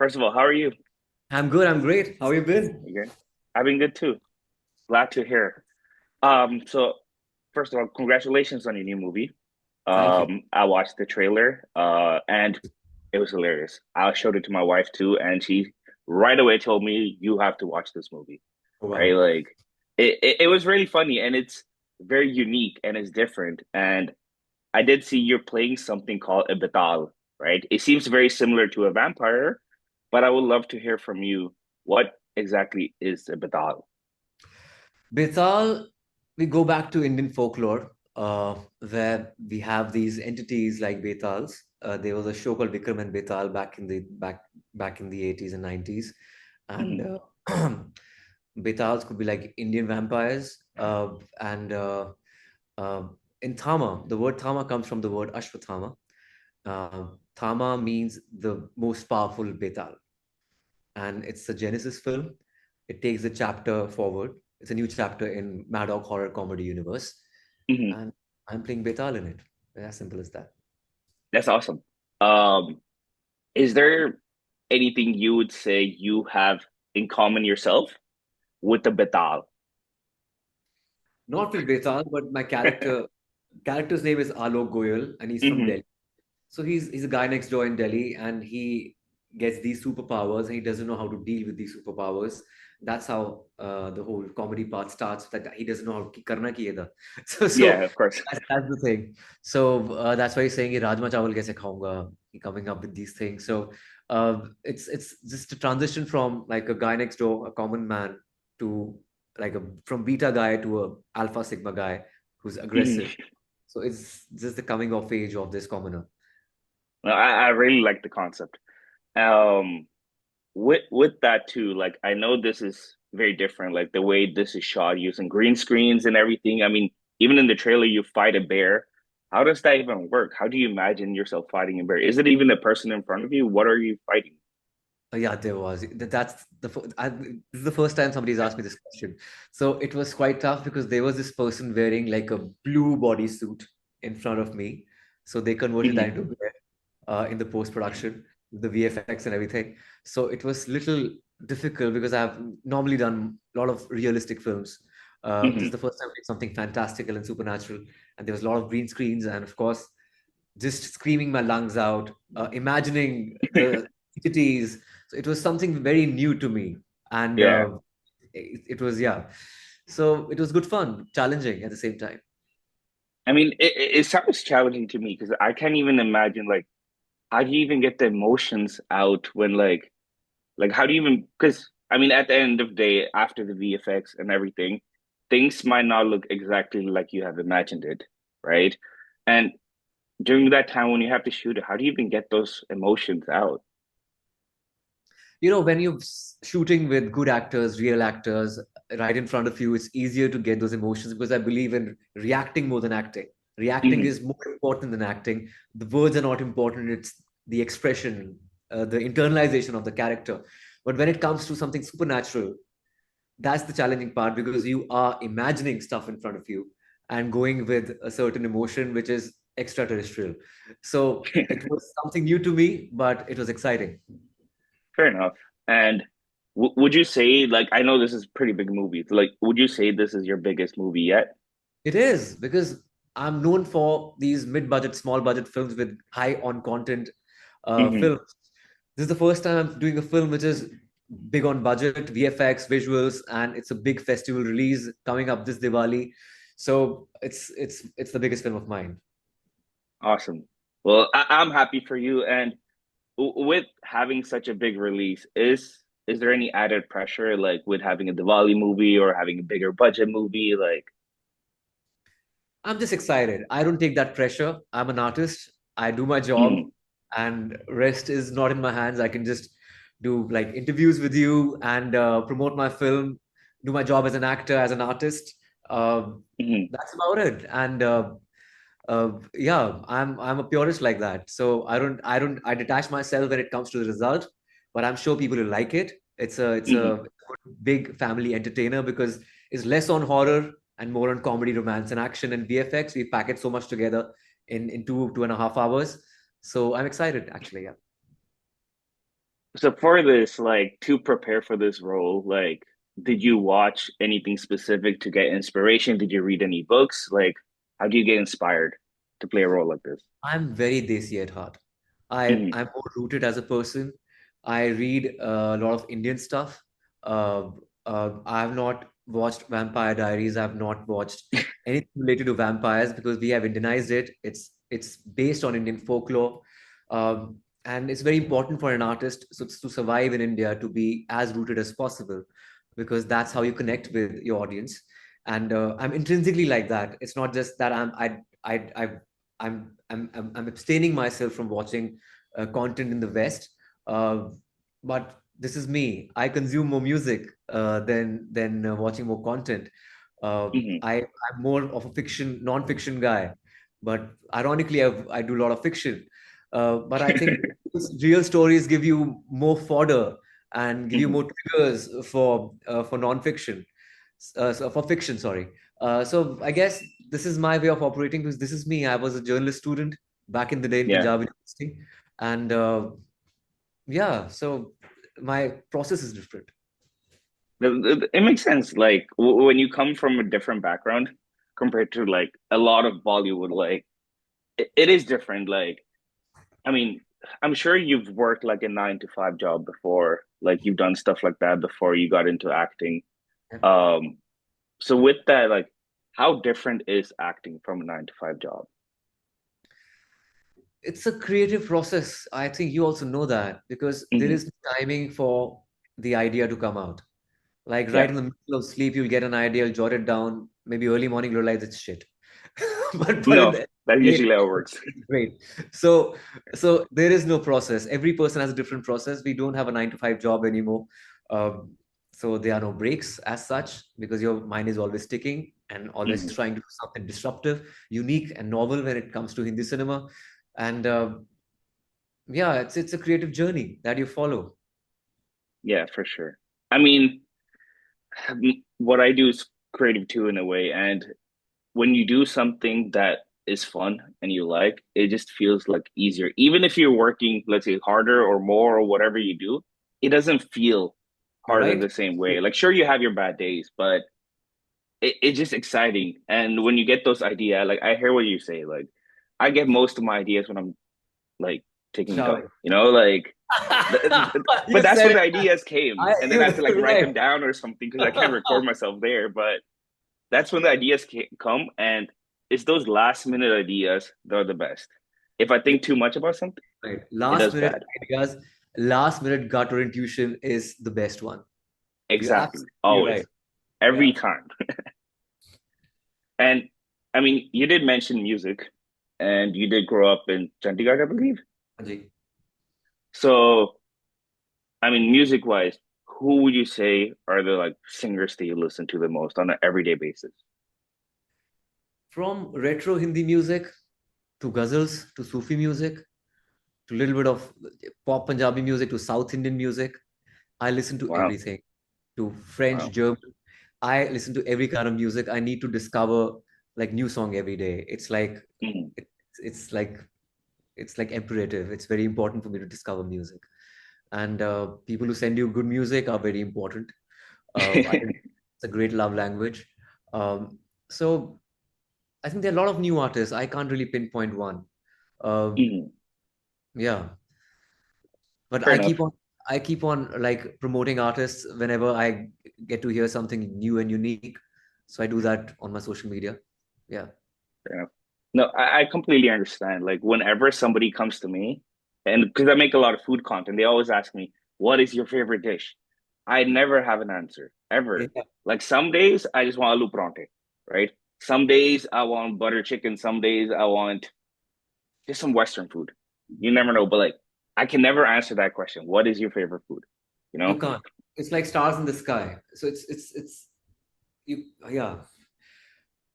First of all, how are you? I'm good. I'm great. How you been? You good? I've been good too. Glad to hear. So first of all, congratulations on your new movie. Thank you. I watched the trailer, and it was hilarious. I showed it to my wife too, and she right away told me you have to watch this movie, Oh, right? wow. Like it was really funny and it's very unique and it's different. And I did see you're playing something called a betaal, right? It seems very similar to a vampire, but I would love to hear from you. What exactly is a betaal? Betaal, we go back to Indian folklore, where we have these entities like Betals. There was a show called Vikram and Betal back in the 80s and 90s. And Mhm. Betals could be like Indian vampires. And uh, in Thamma, the word Thamma comes from the word Ashwatthama. Thamma means the most powerful Betal. And it's a Genesis film. It takes the chapter forward. It's a new chapter in Maddock Horror-Comedy Universe, Mhm. and I'm playing Betal in it. As simple as that. That's awesome. Um, is there anything you would say you have in common yourself with the betaal? Not with Betal, but my character's name is Alok Goyal, and he's from Hmm. Delhi. So he's a guy next door in Delhi, and he gets these superpowers, and he doesn't know how to deal with these superpowers. That's how the whole comedy part starts. That he doesn't know how to karna ki either. So Yeah, of course. that's the thing. So that's why he's saying, "Ye rajma chawal kaise khaunga?" He coming up with these things. So it's just a transition from like a guy next door, a common man, to like a from beta guy to a alpha sigma guy who's aggressive. Mhm. So it's just the coming of age of this commoner. I really like the concept. Um, with that too, like I know this is very different, like the way this is shot using green screens and everything. I mean, even in the trailer, you fight a bear. How does that even work? How do you imagine yourself fighting a bear? Is it even a person in front of you? What are you fighting? Yeah, there was. That's this is the first time somebody's asked me this question. So it was quite tough because there was this person wearing like a blue bodysuit in front of me. So they converted that Hmm. into bear in the post production, the VFX and everything. So it was little difficult because I've normally done a lot of realistic films. This is Hmm. the first time I did something fantastical and supernatural, and there was a lot of green screens, and of course, just screaming my lungs out, imagining the cities. So it was something very new to me, and Yeah. it was yeah. So it was good fun, challenging at the same time. I mean, it sounds challenging to me because I can't even imagine like how do you even get the emotions out when like how do you even because I mean at the end of the day after the VFX and everything, things might not look exactly like you have imagined it, right? And during that time when you have to shoot it, how do you even get those emotions out? You know, when you're shooting with good actors, real actors right in front of you, it's easier to get those emotions because I believe in reacting more than acting. Reacting Hmm. is more important than acting. The words are not important, it's the expression, the internalization of the character. But when it comes to something supernatural, that's the challenging part because you are imagining stuff in front of you and going with a certain emotion which is extraterrestrial. So it was something new to me, but it was exciting. Fair enough. And would you say like I know this is a pretty big movie. Like would you say this is your biggest movie yet? It is because I'm known for these mid-budget, small-budget films with high on content Hmm. films. This is the first time I'm doing a film which is big on budget, VFX, visuals, and it's a big festival release coming up this Diwali. So it's the biggest film of mine. Awesome. Well, I'm happy for you. And with having such a big release, is there any added pressure like with having a Diwali movie or having a bigger budget movie? Like, I'm just excited. I don't take that pressure. I'm an artist. I do my job, mhm, and rest is not in my hands. I can just do like interviews with you and promote my film, do my job as an actor, as an artist. mhm. That's about it. And yeah, I'm a purist like that. So I detach myself when it comes to the result, but I'm sure people will like it. It's a Hmm. big family entertainer because it's less on horror and more on comedy, romance, and action and VFX. We pack it so much together in 2.5 hours. So I'm excited actually. Yeah. So for this, like to prepare for this role, like did you watch anything specific to get inspiration? Did you read any books? Like how do you get inspired to play a role like this? I'm very desi at heart. Hmm. I'm more rooted as a person. I read a lot of Indian stuff. Uh, I have not watched Vampire Diaries. I've not watched anything related to vampires because we have Indianized it. It's based on Indian folklore, and it's very important for an artist to survive in India to be as rooted as possible because that's how you connect with your audience. And I'm intrinsically like that. It's not just that I I'm abstaining myself from watching content in the West, uh, but this is me. I consume more music than watching more content. Hmm. I'm more of a non-fiction guy, but ironically, I do a lot of fiction. But I think real stories give you more fodder and give you Hmm. more triggers for non-fiction, for fiction. Sorry. So I guess this is my way of operating because this is me. I was a journalist student back in the day in Yeah. Punjab University, and yeah, so my process is different. It makes sense. Like when you come from a different background compared to like a lot of Bollywood, like it is different. Like, I mean, I'm sure you've worked like a 9 to 5 job before, like you've done stuff like that before you got into acting. Yeah. Um, so with that, like, how different is acting from a 9 to 5 job? It's a creative process. I think you also know that because there Hmm. is timing for the idea to come out. Like right Yeah. in the middle of sleep, you'll get an idea, you'll jot it down. Maybe early morning, you realize it's shit. But in No, the that's day, usually how it works. it's great. So there is no process. Every person has a different process. We don't have a 9 to 5 job anymore. Um, so there are no breaks as such because your mind is always ticking and always Hmm. trying to do something disruptive, unique, and novel when it comes to Hindi cinema. And yeah, it's a creative journey that you follow. Yeah, for sure. I mean, what I do is creative too in a way, and when you do something that is fun and you like, it just feels like easier. Even if you're working, let's say, harder or more or whatever you do, it doesn't feel You're harder right. the same way. Like, sure, you have your bad days, but it's just exciting. And when you get those ideas, like I hear what you say, like I get most of my ideas when I'm like taking a dump, Showering. like but You that's said when it. the ideas came, and then I have to like You're write right. them down or something because I can't record myself there. But that's when the ideas come, and it's those last minute ideas that are the best. If I You're think too much about something, right. it Last does minute bad. ideas, last minute gut or intuition is the best one. You're Exactly, absolutely always, right. every Yeah. time. And I mean, you did mention music, and you did grow up in Chandigarh, I believe. Ji. So, I mean, music wise, who would you say are the like singers that you listen to the most on an everyday basis? From retro Hindi music to ghazals to Sufi music to a little bit of pop Punjabi music to South Indian music, I listen to Wow, everything. To French, wow. German, I listen to every kind of music. I need to discover like new song every day. Mhm. It's like it's like imperative. It's very important for me to discover music. And people who send you good music are very important. I think it's a great love language. Um, so I think there are a lot of new artists. I can't really pinpoint one. Um, Mhm. yeah, but Fair enough. I keep on like promoting artists whenever I get to hear something new and unique. So I do that on my social media. Yeah. Fair enough. No, I completely understand. Like whenever somebody comes to me, and because I make a lot of food content, they always ask me, "What is your favorite dish?" I never have an answer ever. Yeah. Like some days I just want aloo parathe, right? Some days I want butter chicken. Some days I want just some Western food. You never know, but like I can never answer that question. What is your favorite food? You You know? can't. It's like stars in the sky. So it's you yeah.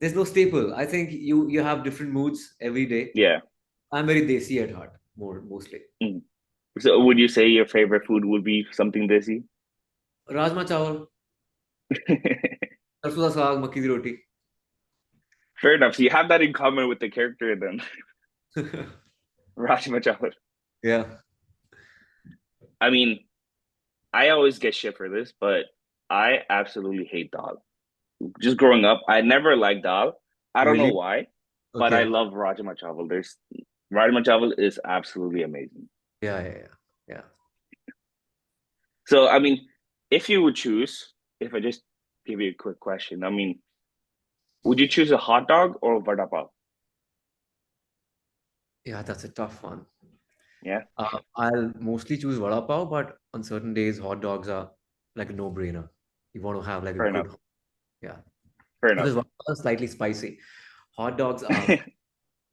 There's no staple. I think you have different moods every day. Yeah. I'm very desi at heart, mostly. Mm. So would you say your favorite food would be something desi? Rajma chawal, sarson da saag, makki di roti. Fair enough. So you have that in common with the character then. Rashmika. Yeah. I mean, I always get shit for this, but I absolutely hate dal. Just growing up, I never liked dal. I don't know Really? why, but I Okay. love Rajma Chawal. There's Rajma Chawal is absolutely amazing. Yeah, yeah, yeah. Yeah. So, I mean, if you would choose, if I just give you a quick question, I mean, would you choose a hot dog or a vada pav? Yeah, that's a tough one. Yeah, I'll mostly choose vada pav, but on certain days, hot dogs are like a no-brainer. You want to have like a fair enough. good, yeah. Fair enough. Because vada pav is slightly spicy. Hot dogs are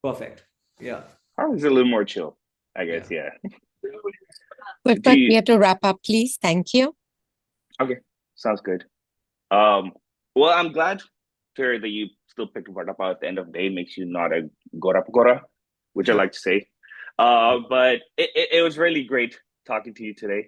perfect. Yeah, Probably is a little more chill, I guess. yeah. Yeah. Do But we you, have to wrap up, please. Thank you. okay, sounds good. Um, well, I'm glad to hear that you still picked vada pav at the end of the day. Makes you not a gora, which I like to say. But it was really great talking to you today.